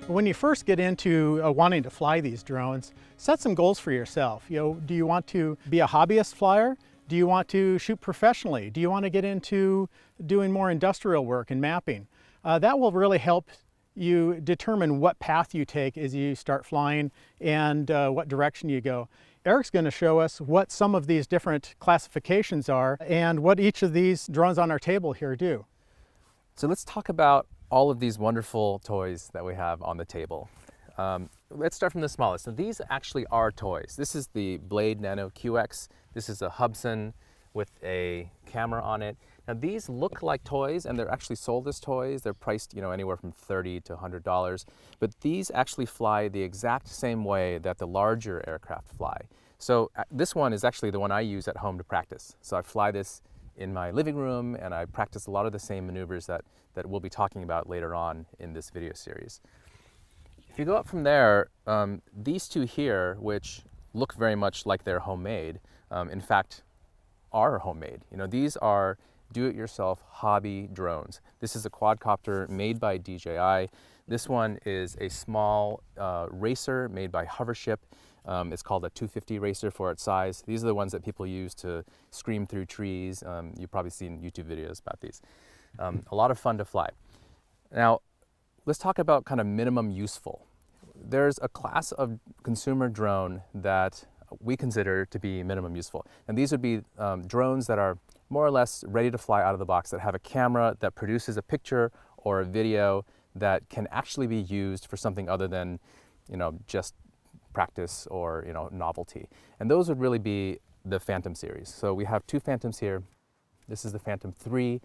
When you first get into wanting to fly these drones, set some goals for yourself. Do you want to be a hobbyist flyer? Do you want to shoot professionally? Do you want to get into doing more industrial work and mapping? That will really help you determine what path you take as you start flying and what direction you go. Eric's going to show us what some of these different classifications are and what each of these drones on our table here do. So let's talk about all of these wonderful toys that we have on the table. Let's start from the smallest. So these actually are toys. This is the Blade Nano QX. This is a Hubsan with a camera on it. Now these look like toys and they're actually sold as toys. They're priced, anywhere from $30 to $100, but these actually fly the exact same way that the larger aircraft fly. So this one is actually the one I use at home to practice. So I fly this in my living room and I practice a lot of the same maneuvers that we'll be talking about later on in this video series. If you go up from there, these two here, which look very much like they're homemade, in fact, are homemade. These are do-it-yourself hobby drones. This is a quadcopter made by DJI. This one is a small racer made by Hovership. It's called a 250 racer for its size. These are the ones that people use to scream through trees. You've probably seen YouTube videos about these. A lot of fun to fly. Now, let's talk about kind of minimum useful. There's a class of consumer drone that we consider to be minimum useful. And these would be drones that are more or less ready to fly out of the box, that have a camera that produces a picture or a video that can actually be used for something other than, just practice or, novelty. And those would really be the Phantom series. So we have two Phantoms here. This is the Phantom 3.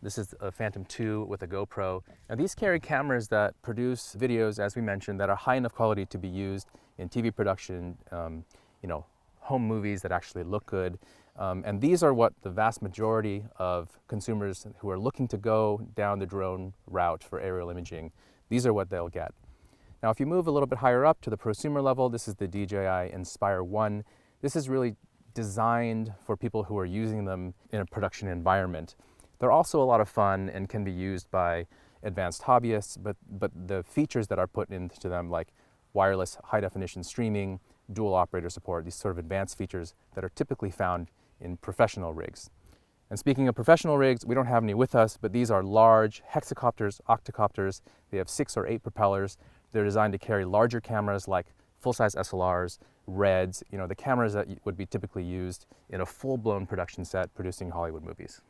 This is a Phantom 2 with a GoPro. Now these carry cameras that produce videos, as we mentioned, that are high enough quality to be used in TV production, home movies that actually look good. And these are what the vast majority of consumers who are looking to go down the drone route for aerial imaging, these are what they'll get. Now if you move a little bit higher up to the prosumer level, this is the DJI Inspire 1. This is really designed for people who are using them in a production environment. They're also a lot of fun and can be used by advanced hobbyists, but the features that are put into them, like wireless high-definition streaming, dual operator support, these sort of advanced features that are typically found in professional rigs. And speaking of professional rigs, we don't have any with us, but these are large hexacopters, octocopters. They have 6 or 8 propellers. They're designed to carry larger cameras like full-size SLRs, REDs, the cameras that would be typically used in a full-blown production set producing Hollywood movies.